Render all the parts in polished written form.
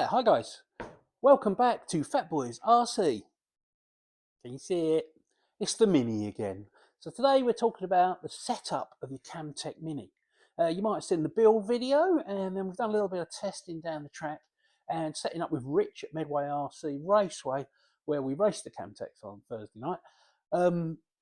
Hi guys. Welcome back to Fat Boys RC. Can you see it? It's the Mini again. So today we're talking about the setup of your Kamtec Mini. You might have seen the build video, and then we've done a little bit of testing down the track and setting up with Rich at Medway RC Raceway, where we raced the Kamtecs on Thursday night.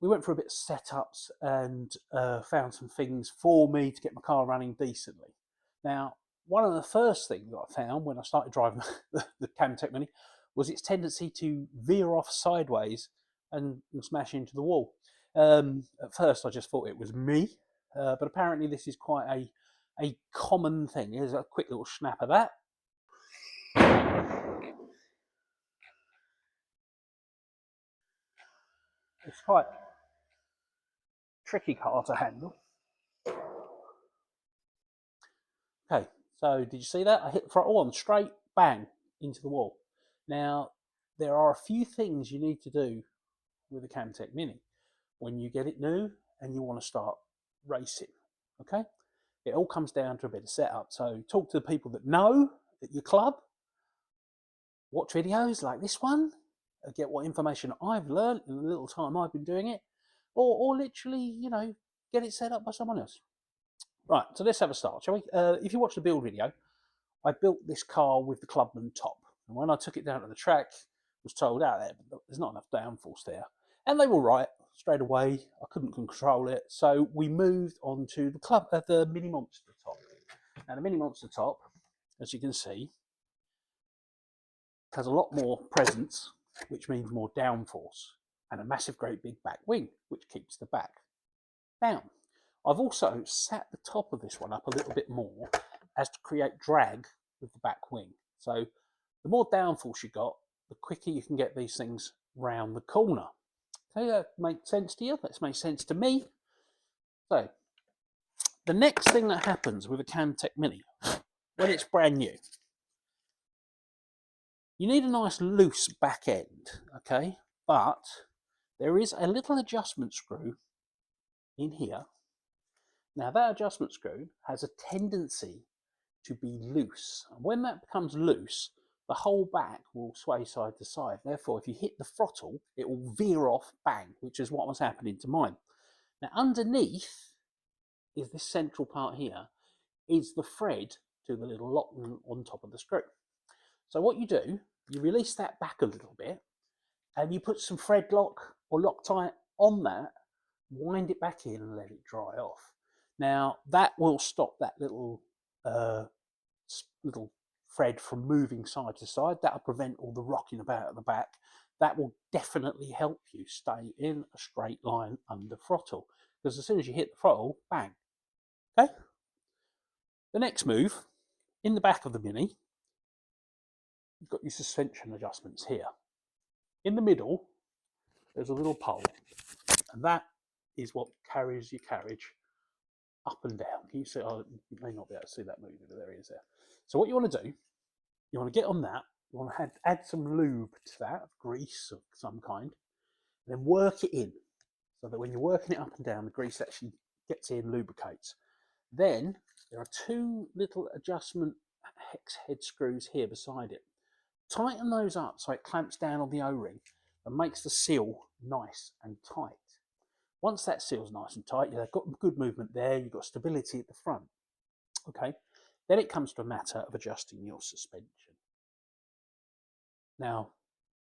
We went for a bit of setups and found some things for me to get my car running decently. Now, one of the first things that I found when I started driving the Kamtec Mini was its tendency to veer off sideways and smash into the wall. At first I just thought it was me, but apparently this is quite a common thing. Here's a quick little snap of that. It's quite tricky car to handle. Okay, so did you see that? I hit the throttle on straight, bang, into the wall. Now, there are a few things you need to do with a Kamtec Mini when you get it new and you want to start racing, okay? It all comes down to a bit of setup. So talk to the people that know at your club, watch videos like this one, get what information I've learned in the little time I've been doing it, or literally, you know, get it set up by someone else. Right, so let's have a start, shall we? If you watch the build video, I built this car with the Clubman top. And when I took it down to the track, I was told out there, there's not enough downforce there. And they were right straight away. I couldn't control it. So we moved on to the Mini Monster top. Now the Mini Monster top, as you can see, has a lot more presence, which means more downforce, and a massive great big back wing, which keeps the back down. I've also sat the top of this one up a little bit more as to create drag with the back wing. So the more downforce you got, the quicker you can get these things round the corner. Okay, that makes sense to you? That makes sense to me. So the next thing that happens with a Kamtec Mini, when it's brand new, you need a nice loose back end, okay? But there is a little adjustment screw in here. Now that adjustment screw has a tendency to be loose. And when that becomes loose, the whole back will sway side to side. Therefore, if you hit the throttle, it will veer off, bang, which is what was happening to mine. Now underneath is this central part here, is the thread to the little lock on top of the screw. So what you do, you release that back a little bit, and you put some thread lock or Loctite on that, wind it back in and let it dry off. Now that will stop that little thread from moving side to side. That'll prevent all the rocking about at the back. That will definitely help you stay in a straight line under throttle, because as soon as you hit the throttle, bang. Okay. The next move, in the back of the Mini, you've got your suspension adjustments here. In the middle, there's a little pole, and that is what carries your carriage up and down. Can you see? Oh, you may not be able to see that moving, but there he is there. So what you want to do, you want to get on that, you want to add some lube to that, grease of some kind, and then work it in, so that when you're working it up and down, the grease actually gets in, lubricates. Then there are two little adjustment hex head screws here beside it. Tighten those up so it clamps down on the O-ring and makes the seal nice and tight. Once that seal's nice and tight, you've got good movement there, you've got stability at the front. Okay, then it comes to a matter of adjusting your suspension. Now,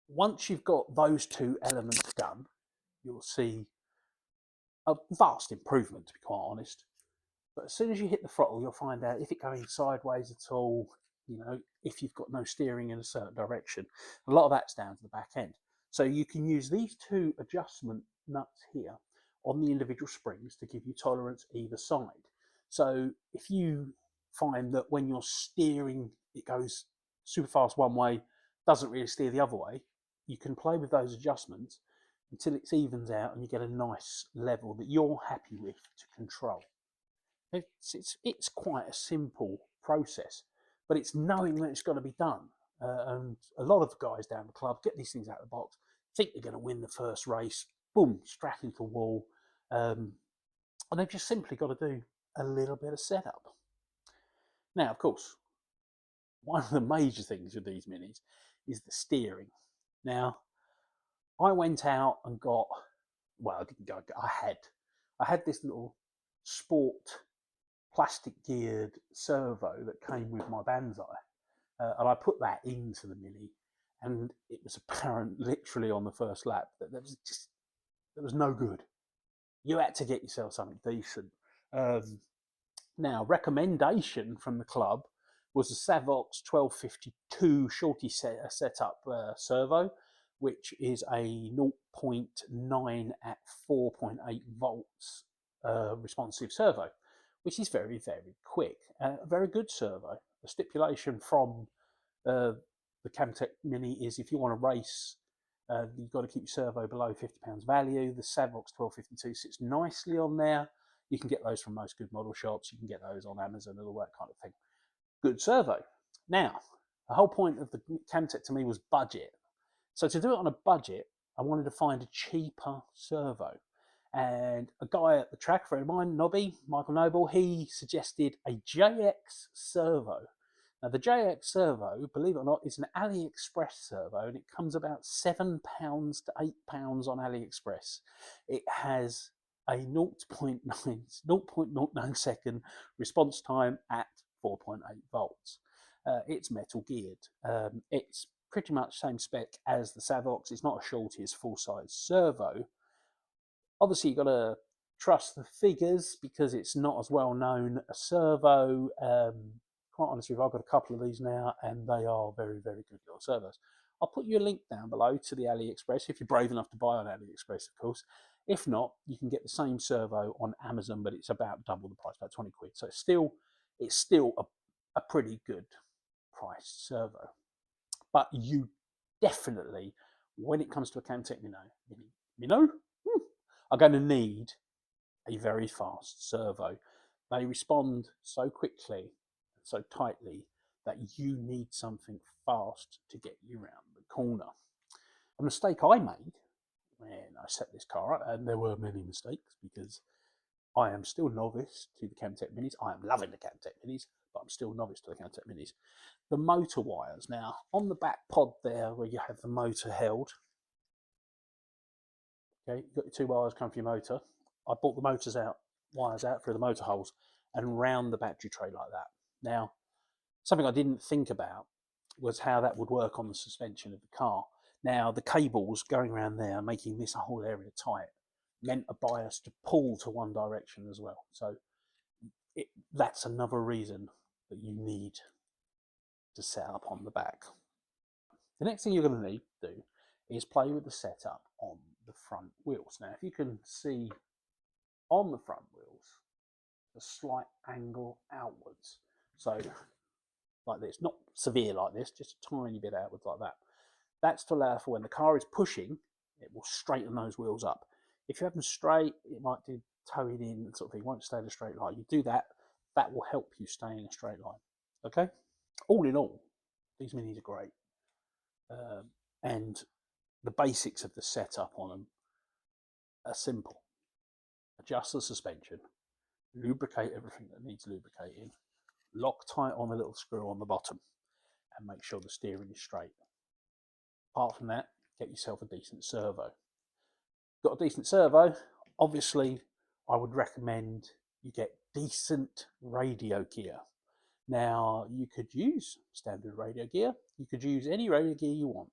once you've got those two elements done, you'll see a vast improvement, to be quite honest. But as soon as you hit the throttle, you'll find out if it's going sideways at all, you know, if you've got no steering in a certain direction. A lot of that's down to the back end. So you can use these two adjustment nuts here on the individual springs to give you tolerance either side. So if you find that when you're steering, it goes super fast one way, doesn't really steer the other way, you can play with those adjustments until it evens out and you get a nice level that you're happy with to control. It's quite a simple process, but it's knowing that it's got to be done. And a lot of the guys down the club get these things out of the box, think they're going to win the first race, boom, straight into the wall. And they've just simply got to do a little bit of setup. Now, of course, one of the major things with these Minis is the steering. Now, I went out and got, well, I didn't go, I had this little sport plastic geared servo that came with my Banzai, and I put that into the Mini, and it was apparent literally on the first lap that there was no good. You had to get yourself something decent. Now, recommendation from the club was the Savox 1252 Shorty setup servo, which is a 0.9 at 4.8 volts responsive servo, which is very, very quick. A very good servo. The stipulation from the Kamtec Mini is if you want to race, you've got to keep your servo below £50 value. The Savox 1252 sits nicely on there. You can get those from most good model shops. You can get those on Amazon and all that kind of thing. Good servo. Now, the whole point of the Kamtec to me was budget. So to do it on a budget, I wanted to find a cheaper servo. And a guy at the track, a friend of mine, Nobby, Michael Noble, he suggested a JX servo. Now, the JX servo, believe it or not, is an AliExpress servo, and it comes about £7 to £8 on AliExpress. It has a 0.09 second response time at 4.8 volts. It's metal geared. It's pretty much same spec as the Savox. It's not a Shorty, it's full-size servo. Obviously, you've got to trust the figures because it's not as well known a servo. Quite honestly, I've got a couple of these now, and they are very, very good little servos. I'll put you a link down below to the AliExpress if you're brave enough to buy on AliExpress, of course. If not, you can get the same servo on Amazon, but it's about double the price, about 20 quid. So it's still a pretty good price servo. But you definitely, when it comes to a Kamtec Mini, are going to need a very fast servo. They respond so quickly, so tightly, that you need something fast to get you around the corner. A mistake I made when I set this car up, and there were many mistakes because I am still novice to the Kamtec Minis. I am loving the Kamtec Minis, but I'm still novice to the Kamtec Minis. The motor wires. Now, on the back pod there where you have the motor held, okay, you've got your two wires coming from your motor. I brought the wires out through the motor holes and round the battery tray like that. Now, something I didn't think about was how that would work on the suspension of the car. Now, the cables going around there, making this whole area tight, meant a bias to pull to one direction as well. So that's another reason that you need to set up on the back. The next thing you're going to need to do is play with the setup on the front wheels. Now, if you can see on the front wheels, a slight angle outwards. So like this, not severe like this, just a tiny bit outwards like that. That's to allow for when the car is pushing, it will straighten those wheels up. If you have them straight, it might do towing in and sort of thing, it won't stay in a straight line. You do that, that will help you stay in a straight line. Okay? All in all, these Minis are great. And the basics of the setup on them are simple. Adjust the suspension, lubricate everything that needs lubricating, lock tight on the little screw on the bottom, and make sure the steering is straight. Apart from that, get yourself a decent servo. Got a decent servo, obviously I would recommend you get decent radio gear. Now, you could use standard radio gear, you could use any radio gear you want,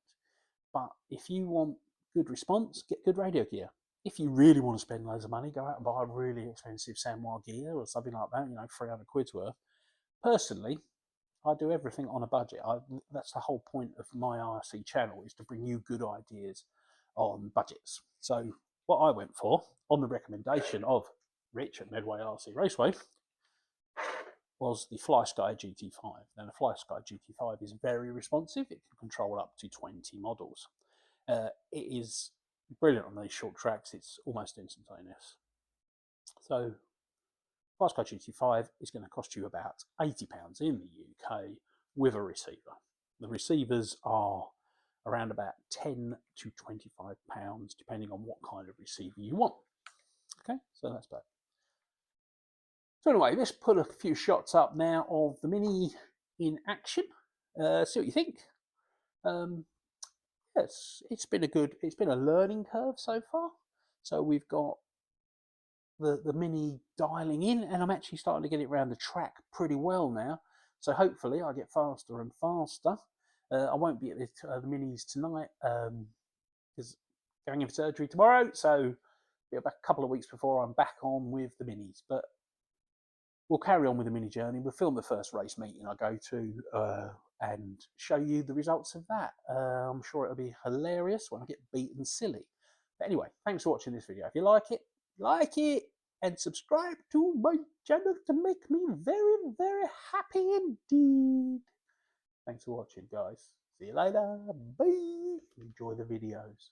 but if you want good response, get good radio gear. If you really want to spend loads of money, go out and buy a really expensive Sanwa gear or something like that, 300 quid's worth. Personally, I do everything on a budget. That's the whole point of my RC channel, is to bring you good ideas on budgets. So what I went for, on the recommendation of Rich at Medway RC Raceway, was the FlySky GT5. Now, the FlySky GT5 is very responsive. It can control up to 20 models. It is brilliant on these short tracks. It's almost instantaneous. So FlySky GT5 is going to cost you about £80 in the UK with a receiver. The receivers are around about £10 to £25, depending on what kind of receiver you want. Okay, so that's bad. So anyway, let's put a few shots up now of the Mini in action. See what you think. Yes, it's been a learning curve so far. So we've got the Mini dialing in, and I'm actually starting to get it around the track pretty well now. So hopefully I get faster and faster. I won't be at the Minis tonight because going in for surgery tomorrow. So be about a couple of weeks before I'm back on with the Minis. But we'll carry on with the Mini journey. We'll film the first race meeting I go to and show you the results of that. I'm sure it'll be hilarious when I get beaten silly. But anyway, thanks for watching this video. If you like it, and subscribe to my channel to make me very, very happy indeed. Thanks for watching, guys. See you later. Bye. Enjoy the videos.